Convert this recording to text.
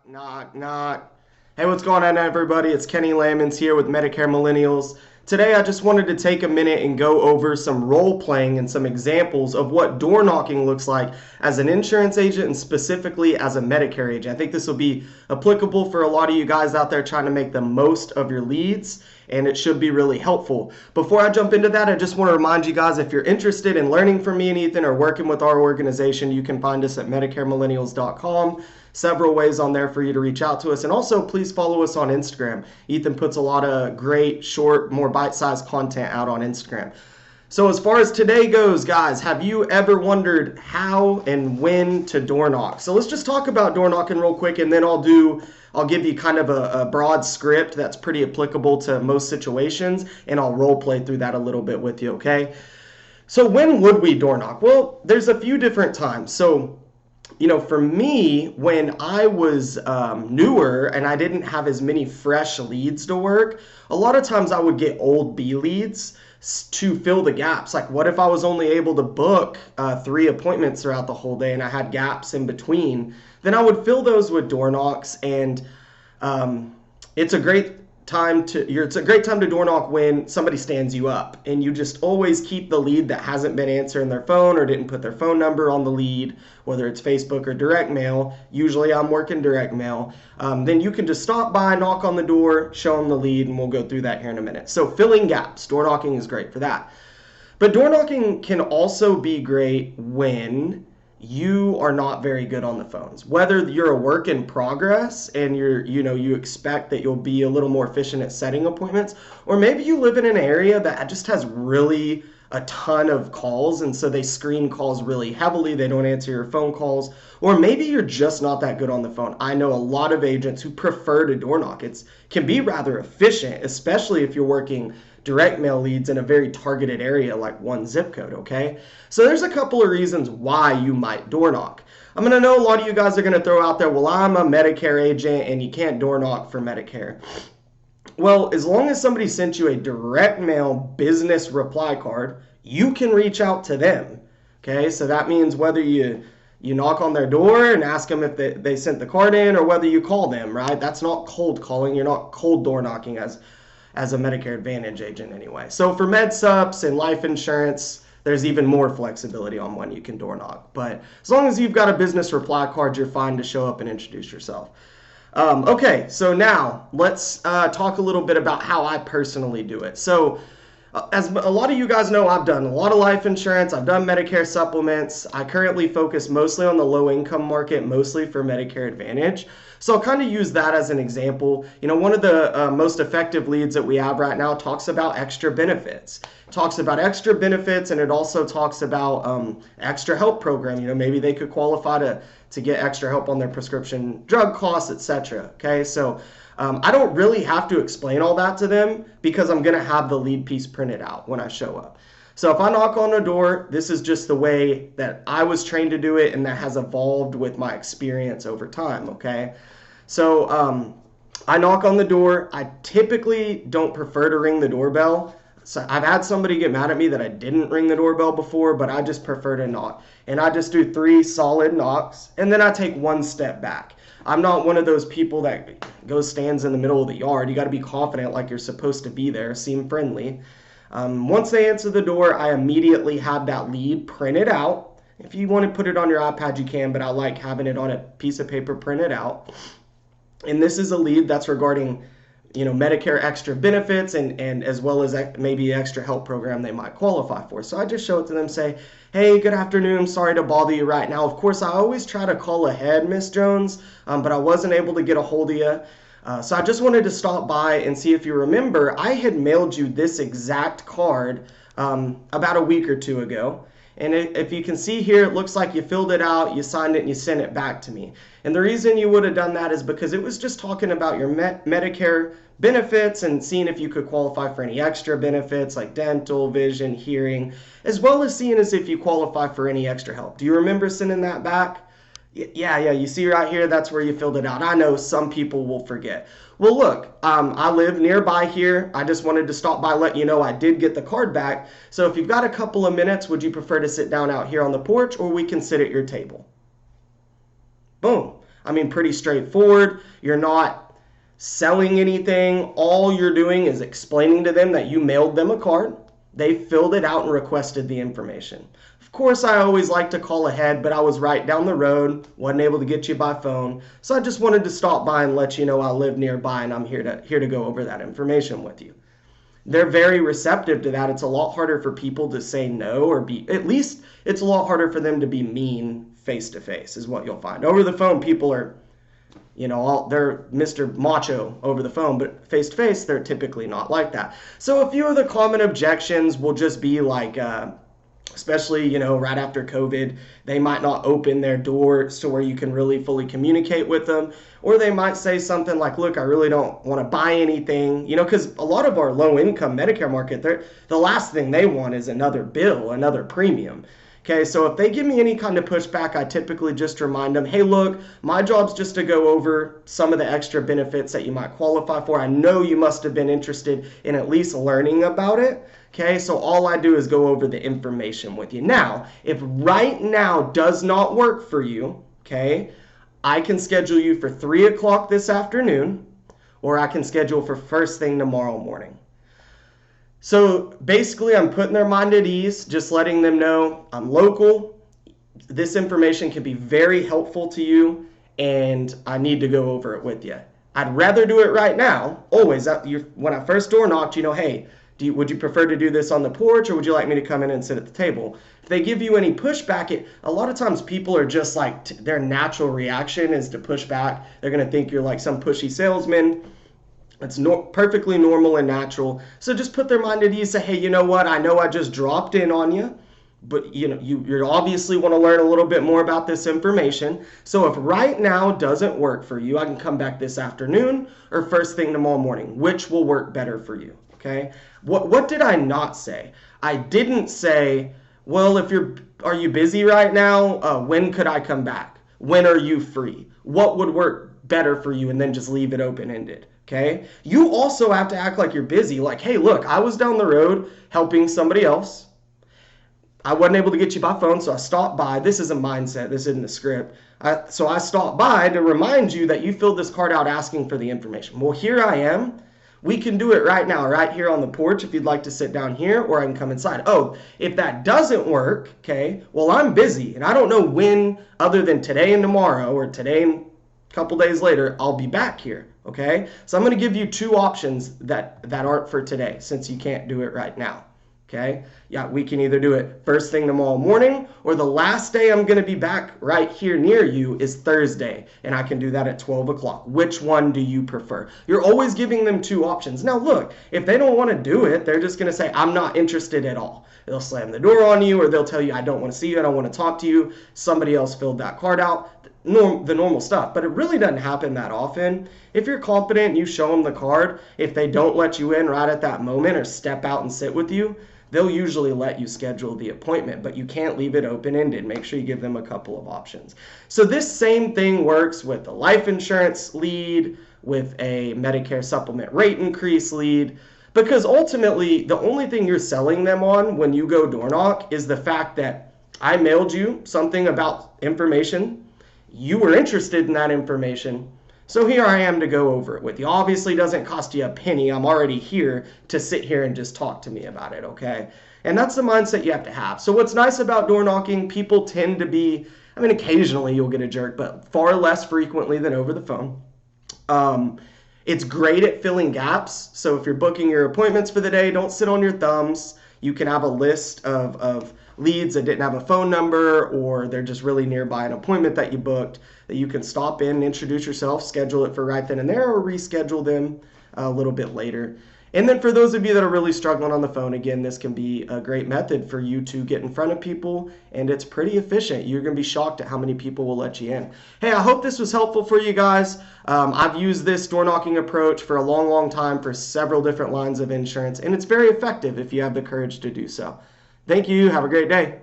Knock, knock, knock. Hey, what's going on, everybody? It's Kenny Lamons here with Medicare Millennials. Today, I just wanted to take a minute and go over some role playing and some examples of what door knocking looks like as an insurance agent and specifically as a Medicare agent. I think this will be applicable for a lot of you guys out there trying to make the most of your leads, and it should be really helpful. Before I jump into that, I just want to remind you guys, if you're interested in learning from me and Ethan or working with our organization, you can find us at MedicareMillennials.com. Several ways on there for you to reach out to us. And also, please follow us on Instagram. Ethan puts a lot of great, short, more bite-sized content out on Instagram. So as far as today goes, guys, have you ever wondered how and when to door knock? So let's just talk about door knocking real quick, and then I'll give you kind of a broad script that's pretty applicable to most situations, and I'll role play through that a little bit with you, okay? So when would we door knock? Well, there's a few different times. So for me, when I was newer and I didn't have as many fresh leads to work, a lot of times I would get old B leads to fill the gaps. Like, what if I was only able to book 3 appointments throughout the whole day and I had gaps in between? Then I would fill those with door knocks, and it's a great time to door knock when somebody stands you up, and you just always keep the lead that hasn't been answering their phone or didn't put their phone number on the lead, whether it's Facebook or direct mail. Usually I'm working direct mail. Then you can just stop by, knock on the door, show them the lead, and we'll go through that here in a minute. So filling gaps, door knocking is great for that. But door knocking can also be great when you are not very good on the phones. Whether you're a work in progress and you expect that you'll be a little more efficient at setting appointments, or maybe you live in an area that just has really a ton of calls, and so they screen calls really heavily. They don't answer your phone calls, or maybe you're just not that good on the phone. I know a lot of agents who prefer to door knock. It can be rather efficient, especially if you're working direct mail leads in a very targeted area like one zip code, okay? So there's a couple of reasons why you might door knock. I'm going to know a lot of you guys are going to throw out there, well, I'm a Medicare agent and you can't door knock for Medicare. Well, as long as somebody sent you a direct mail business reply card, you can reach out to them, okay? So that means whether you knock on their door and ask them if they sent the card in, or whether you call them, right? That's not cold calling. You're not cold door knocking as a Medicare Advantage agent anyway. So for med sups and life insurance, there's even more flexibility on when you can door knock. But as long as you've got a business reply card, you're fine to show up and introduce yourself. Okay, so now let's talk a little bit about how I personally do it. So as a lot of you guys know, I've done a lot of life insurance. I've done Medicare supplements. I currently focus mostly on the low income market, mostly for Medicare Advantage. So I'll kind of use that as an example. One of the most effective leads that we have right now talks about extra benefits. It talks about extra benefits, and it also talks about extra help program. Maybe they could qualify to get extra help on their prescription drug costs, etc. Okay, so I don't really have to explain all that to them because I'm going to have the lead piece printed out when I show up. So if I knock on the door, this is just the way that I was trained to do it, and that has evolved with my experience over time, okay? So I knock on the door. I typically don't prefer to ring the doorbell. So I've had somebody get mad at me that I didn't ring the doorbell before, but I just prefer to knock. And I just do 3 solid knocks, and then I take 1 step back. I'm not one of those people that stands in the middle of the yard. You got to be confident like you're supposed to be there, seem friendly. Once they answer the door, I immediately have that lead printed out. If you want to put it on your iPad, you can, but I like having it on a piece of paper printed out. And this is a lead that's regarding, Medicare extra benefits and as well as maybe extra help program they might qualify for. So I just show it to them, say, hey, good afternoon. Sorry to bother you right now. Of course, I always try to call ahead, Miss Jones, but I wasn't able to get a hold of you. So I just wanted to stop by and see if you remember, I had mailed you this exact card about a week or 2 ago. And if you can see here, it looks like you filled it out, you signed it, and you sent it back to me. And the reason you would have done that is because it was just talking about your Medicare benefits and seeing if you could qualify for any extra benefits like dental, vision, hearing, as well as seeing as if you qualify for any extra help. Do you remember sending that back? Yeah, you see right here, that's where you filled it out. I know some people will forget. Well, look, I live nearby here. I just wanted to stop by, let you know I did get the card back. So if you've got a couple of minutes, would you prefer to sit down out here on the porch, or we can sit at your table? Boom. I mean, pretty straightforward. You're not selling anything. All you're doing is explaining to them that you mailed them a card. They filled it out and requested the information. Of course, I always like to call ahead, but I was right down the road, wasn't able to get you by phone. So I just wanted to stop by and let you know I live nearby and I'm here to go over that information with you. They're very receptive to that. It's a lot harder for people to say no, or at least it's a lot harder for them to be mean face to face is what you'll find. Over the phone, people are, they're Mr. Macho over the phone, but face to face, they're typically not like that. So a few of the common objections will just be like, especially, right after COVID, they might not open their doors to where you can really fully communicate with them. Or they might say something like, look, I really don't want to buy anything, because a lot of our low income Medicare market, the last thing they want is another bill, another premium. Okay, so if they give me any kind of pushback, I typically just remind them, hey, look, my job's just to go over some of the extra benefits that you might qualify for. I know you must have been interested in at least learning about it. Okay, so all I do is go over the information with you. Now, if right now does not work for you, okay, I can schedule you for 3 o'clock this afternoon, or I can schedule for first thing tomorrow morning. So basically, I'm putting their mind at ease, just letting them know I'm local. This information can be very helpful to you, and I need to go over it with you. I'd rather do it right now, always. When I first door knocked, hey, would you prefer to do this on the porch, or would you like me to come in and sit at the table? If they give you any pushback, a lot of times people are just like, their natural reaction is to push back. They're going to think you're like some pushy salesman. It's perfectly normal and natural. So just put their mind at ease. Say, hey, you know what? I know I just dropped in on you, but you obviously want to learn a little bit more about this information. So if right now doesn't work for you, I can come back this afternoon or first thing tomorrow morning. Which will work better for you? Okay. What did I not say? I didn't say, well, are you busy right now? When could I come back? When are you free? What would work better for you? And then just leave it open-ended. Okay. You also have to act like you're busy. Like, hey, look, I was down the road helping somebody else. I wasn't able to get you by phone, so I stopped by. This is a mindset. This isn't a script. So I stopped by to remind you that you filled this card out asking for the information. Well, here I am. We can do it right now, right here on the porch if you'd like to sit down here, or I can come inside. Oh, if that doesn't work, okay, well, I'm busy, and I don't know when, other than today and tomorrow, or today and a couple days later, I'll be back here, okay? So I'm going to give you 2 options that aren't for today, since you can't do it right now. Okay, yeah, we can either do it first thing tomorrow morning, or the last day I'm going to be back right here near you is Thursday, and I can do that at 12 o'clock. Which one do you prefer? You're always giving them 2 options. Now, look, if they don't want to do it, they're just going to say, I'm not interested at all. They'll slam the door on you, or they'll tell you, I don't want to see you, I don't want to talk to you. Somebody else filled that card out. The normal stuff, but it really doesn't happen that often. If you're competent, you show them the card. If they don't let you in right at that moment or step out and sit with you, they'll usually let you schedule the appointment, but you can't leave it open-ended. Make sure you give them a couple of options. So this same thing works with a life insurance lead, with a Medicare supplement rate increase lead, because ultimately the only thing you're selling them on when you go door knock is the fact that I mailed you something about information. You were interested in that information. So here I am to go over it with you. Obviously, it doesn't cost you a penny. I'm already here to sit here and just talk to me about it, okay? And that's the mindset you have to have. So what's nice about door knocking, people tend to be, occasionally you'll get a jerk, but far less frequently than over the phone. It's great at filling gaps. So if you're booking your appointments for the day, don't sit on your thumbs. You can have a list of leads that didn't have a phone number, or they're just really nearby an appointment that you booked, that you can stop in, introduce yourself, schedule it for right then and there, or reschedule them a little bit later. And then for those of you that are really struggling on the phone, again, this can be a great method for you to get in front of people, and it's pretty efficient. You're going to be shocked at how many people will let you in. Hey, I hope this was helpful for you guys. I've used this door knocking approach for a long, long time for several different lines of insurance, and it's very effective if you have the courage to do so. Thank you. Have a great day.